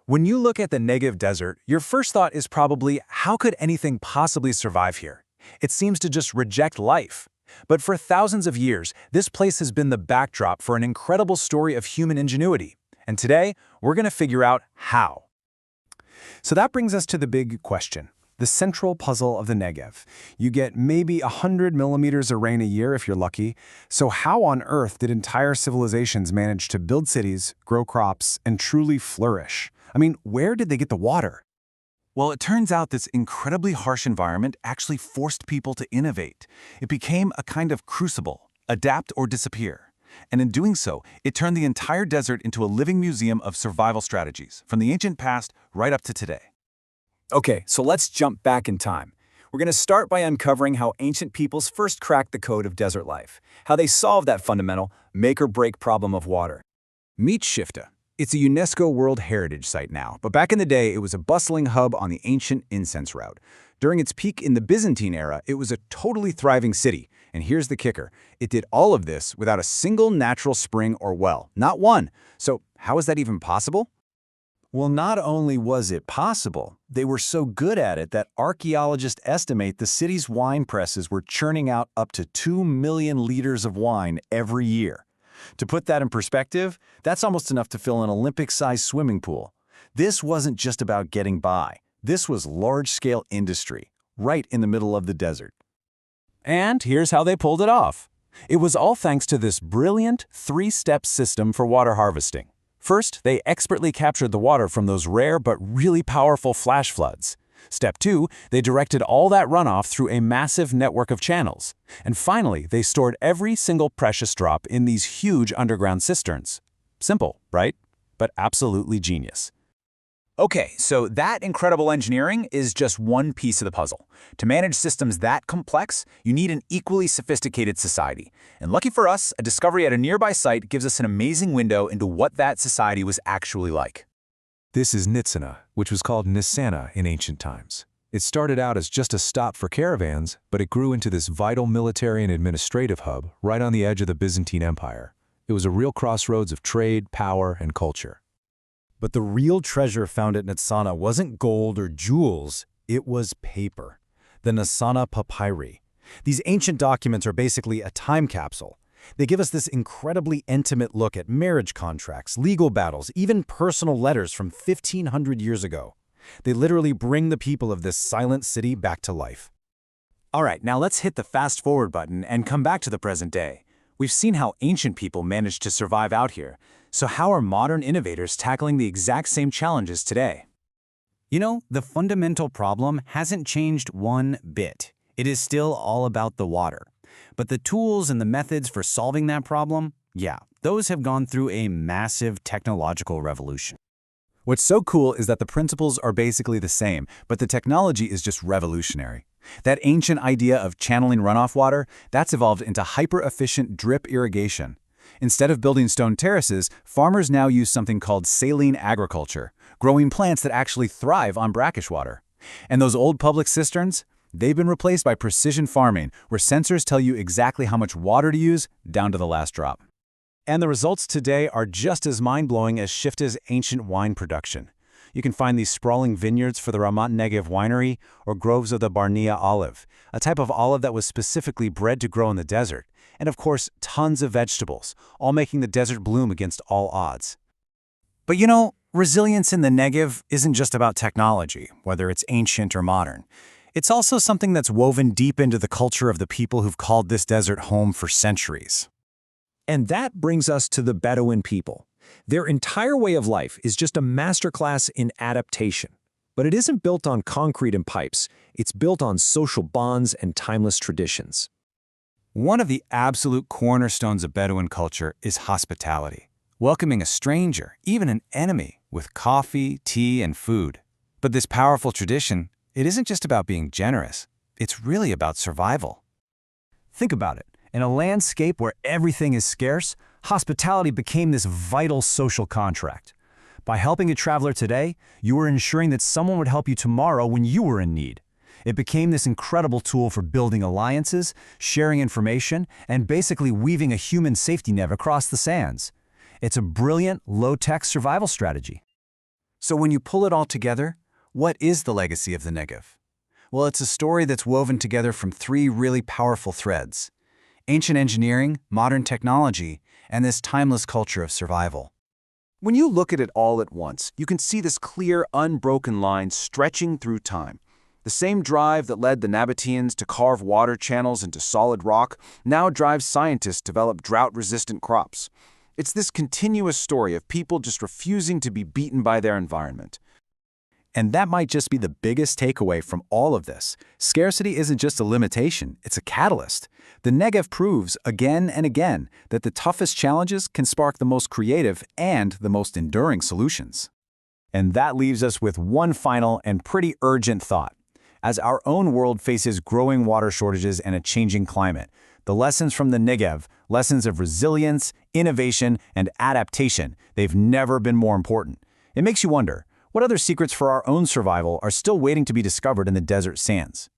When you look at the Negev Desert, your first thought is probably, how could anything possibly survive here? It seems to just reject life. But for thousands of years, this place has been the backdrop for an incredible story of human ingenuity. And today, we're going to figure out how. So that brings us to the big question, the central puzzle of the Negev. You get maybe 100 millimeters of rain a year if you're lucky. So how on earth did entire civilizations manage to build cities, grow crops, and truly flourish? I mean, where did they get the water? Well, it turns out this incredibly harsh environment actually forced people to innovate. It became a kind of crucible, adapt or disappear. And in doing so, it turned the entire desert into a living museum of survival strategies, from the ancient past right up to today. Okay, so let's jump back in time. We're going to start by uncovering how ancient peoples first cracked the code of desert life, how they solved that fundamental make-or-break problem of water. Meet Shivta. It's a UNESCO World Heritage site now, but back in the day, it was a bustling hub on the ancient incense route. During its peak in the Byzantine era, it was a totally thriving city. And here's the kicker. It did all of this without a single natural spring or well, not one. So how is that even possible? Well, not only was it possible, they were so good at it that archaeologists estimate the city's wine presses were churning out up to 2 million liters of wine every year. To put that in perspective, that's almost enough to fill an Olympic-sized swimming pool. This wasn't just about getting by. This was large-scale industry, right in the middle of the desert. And here's how they pulled it off. It was all thanks to this brilliant three-step system for water harvesting. First, they expertly captured the water from those rare but really powerful flash floods. Step 2, they directed all that runoff through a massive network of channels. And finally, they stored every single precious drop in these huge underground cisterns. Simple, right? But absolutely genius. Okay, so that incredible engineering is just one piece of the puzzle. To manage systems that complex, you need an equally sophisticated society. And lucky for us, a discovery at a nearby site gives us an amazing window into what that society was actually like. This is Nitzana, which was called Nitzana in ancient times. It started out as just a stop for caravans, but it grew into this vital military and administrative hub right on the edge of the Byzantine Empire. It was a real crossroads of trade, power, and culture. But the real treasure found at Nitzana wasn't gold or jewels, it was paper. The Nitzana papyri. These ancient documents are basically a time capsule. They give us this incredibly intimate look at marriage contracts, legal battles, even personal letters from 1,500 years ago. They literally bring the people of this silent city back to life. All right, now let's hit the fast forward button and come back to the present day. We've seen how ancient people managed to survive out here. So how are modern innovators tackling the exact same challenges today? You know, the fundamental problem hasn't changed one bit. It is still all about the water. But the tools and the methods for solving that problem, yeah, those have gone through a massive technological revolution. What's so cool is that the principles are basically the same, but the technology is just revolutionary. That ancient idea of channeling runoff water, that's evolved into hyper-efficient drip irrigation. Instead of building stone terraces, farmers now use something called saline agriculture, growing plants that actually thrive on brackish water. And those old public cisterns? They've been replaced by precision farming, where sensors tell you exactly how much water to use, down to the last drop. And the results today are just as mind-blowing as Shivta's ancient wine production. You can find these sprawling vineyards for the Ramat Negev winery or groves of the Barnea olive, a type of olive that was specifically bred to grow in the desert. And of course, tons of vegetables, all making the desert bloom against all odds. But you know, resilience in the Negev isn't just about technology, whether it's ancient or modern. It's also something that's woven deep into the culture of the people who've called this desert home for centuries. And that brings us to the Bedouin people. Their entire way of life is just a masterclass in adaptation. But it isn't built on concrete and pipes. It's built on social bonds and timeless traditions. One of the absolute cornerstones of Bedouin culture is hospitality, welcoming a stranger, even an enemy, with coffee, tea, and food. But this powerful tradition, it isn't just about being generous. It's really about survival. Think about it. In a landscape where everything is scarce, hospitality became this vital social contract. By helping a traveler today, you were ensuring that someone would help you tomorrow when you were in need. It became this incredible tool for building alliances, sharing information, and basically weaving a human safety net across the sands. It's a brilliant, low-tech survival strategy. So when you pull it all together, what is the legacy of the Negev? Well, it's a story that's woven together from three really powerful threads: ancient engineering, modern technology, and this timeless culture of survival. When you look at it all at once, you can see this clear, unbroken line stretching through time. The same drive that led the Nabateans to carve water channels into solid rock now drives scientists to develop drought-resistant crops. It's this continuous story of people just refusing to be beaten by their environment. And that might just be the biggest takeaway from all of this. Scarcity isn't just a limitation, it's a catalyst. The Negev proves again and again that the toughest challenges can spark the most creative and the most enduring solutions. And that leaves us with one final and pretty urgent thought. As our own world faces growing water shortages and a changing climate, the lessons from the Negev, lessons of resilience, innovation, and adaptation, they've never been more important. It makes you wonder, what other secrets for our own survival are still waiting to be discovered in the desert sands?